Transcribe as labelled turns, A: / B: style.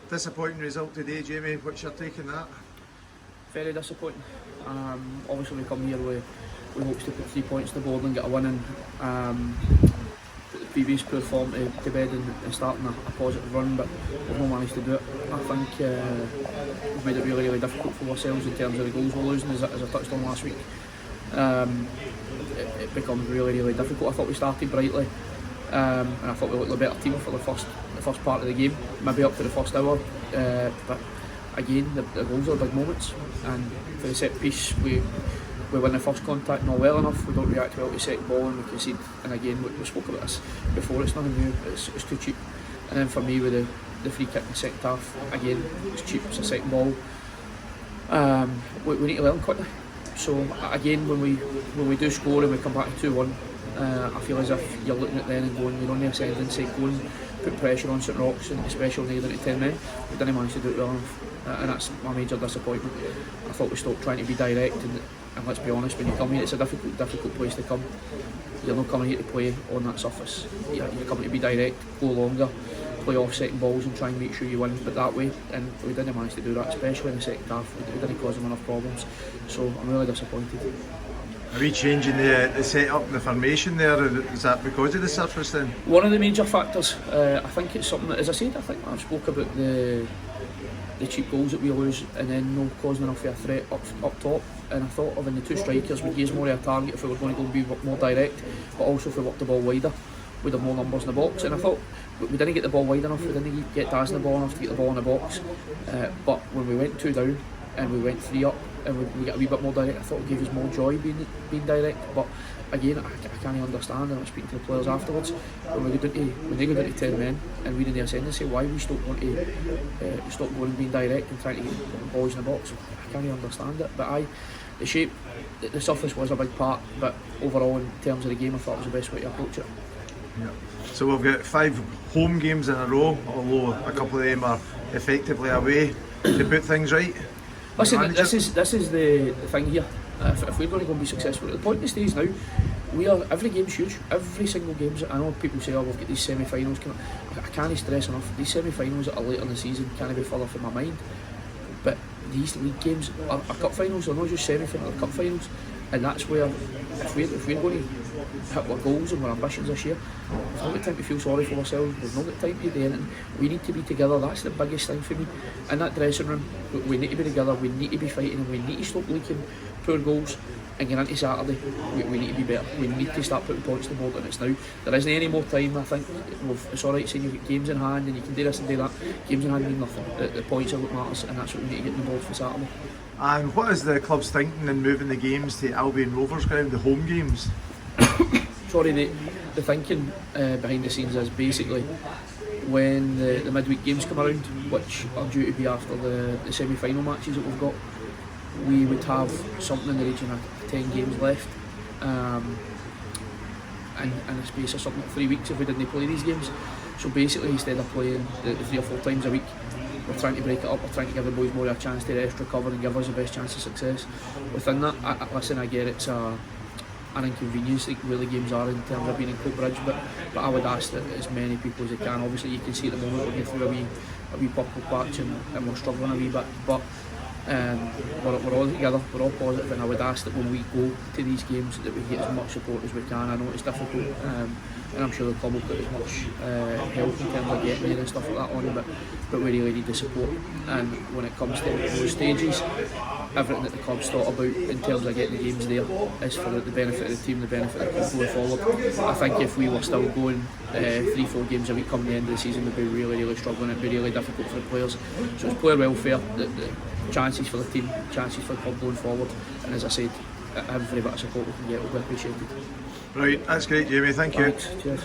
A: Disappointing result today, Jamie. What's your take on that?
B: Very disappointing. Obviously we come here with hopes to put 3 points to the board and get a win, and put the previous poor form to bed and starting a positive run, but we've not managed to do it. I think we've made it really difficult for ourselves in terms of the goals we're losing, as I touched on last week. It becomes really difficult. I thought we started brightly, and I thought we looked a better team for the first part of the game, maybe up to the first hour, but again the goals are big moments, and for the set piece we win the first contact not well enough, we don't react well to the second ball and we concede, and again we spoke about this before, it's nothing new, it's too cheap. And then for me with the free kick in the second half, again it's cheap, it's a second ball. We need to learn quickly. So again, when we do score and we come back to 2-1, I feel as if you're looking at then and going, you're on the ascendancy, go and put pressure on St Roch's, and especially when they get into 10 men. We didn't manage to do it well enough, and that's my major disappointment. I thought we stopped trying to be direct, and let's be honest, when you come here, it's a difficult place to come. You're not coming here to play on that surface. You're coming to be direct, go longer, play off second balls and try and make sure you win, but that way, and we didn't manage to do that, especially in the second half. We didn't cause them enough problems, so I'm really disappointed.
A: Are we changing the setup and the formation there? Is that because of the surface then?
B: One of the major factors. I think it's something that, as I said, I think I spoke about the cheap goals that we lose and then no causing enough of a threat up top, and I thought of in the two strikers we gave more of a target if we were going to go and be more direct, but also if we worked the ball wider we'd have more numbers in the box, and I thought we didn't get the ball wide enough, we didn't get Daz in the ball enough to get the ball in the box, but when we went 2 down and we went 3 up and we got a wee bit more direct, I thought it gave us more joy being direct. But again, I can't understand, and I was speaking to the players afterwards, when they go down to 10 men and we're in the ascendancy, why we stop going and being direct and trying to get balls in the box. I can't understand it, but the shape, the surface was a big part, but overall in terms of the game I thought it was the best way to approach it.
A: Yeah. So we've got 5 home games in a row, although a couple of them are effectively away, to put things right.
B: Listen, this is the thing here. If we're going to go and be successful, at the point of the stage now, every game's huge. Every single game's. I know people say, "Oh, we've got these semi-finals." I can't stress enough. These semi-finals that are later in the season can't be further from my mind. But these league games are cup finals. They're not just semi-finals, they're cup finals, and that's where if we're going to hit our goals and our ambitions this year, we've not got time to feel sorry for ourselves. We've not got time to do anything. We need to be together. That's the biggest thing for me. In that dressing room, we need to be together. We need to be fighting, and we need to stop leaking poor goals. And getting into Saturday, we need to be better. We need to start putting points to the board, and it's now. There isn't any more time. I think it's alright saying you've got games in hand and you can do this and do that. Games in hand mean nothing. The points are what matters, and that's what we need to get involved for Saturday.
A: And what is the club's thinking in moving the games to Albion Rovers ground, the home games?
B: Sorry, the thinking behind the scenes is basically when the midweek games come around, which are due to be after the semi-final matches that we've got, we would have something in the region of 10 games left, in a space of something like 3 weeks if we didn't play these games. So basically, instead of playing the 3 or 4 times a week, we're trying to break it up. We're trying to give the boys more of a chance to rest, recover, and give us the best chance of success. Within that, I get it's an inconvenience like really games are in terms of being in Coatbridge, but I would ask that as many people as they can. Obviously, you can see at the moment we're going through a wee purple patch and we're struggling a wee bit, but we're all together, we're all positive, and I would ask that when we go to these games that we get as much support as we can. I know it's difficult, and I'm sure the club will put as much help in terms of getting there and stuff like that on, but we really need the support. And when it comes to those stages, everything that the club's thought about in terms of getting the games there is for the benefit of the team, the benefit of the club going forward. I think if we were still going 3-4 games a week come the end of the season, we'd be really struggling. It'd be really difficult for the players. So it's player welfare, the chances for the team, chances for the club going forward, and as I said, every bit of support we can get will be appreciated.
A: Right, that's great, Jamie, thank you.
B: Thanks. Cheers.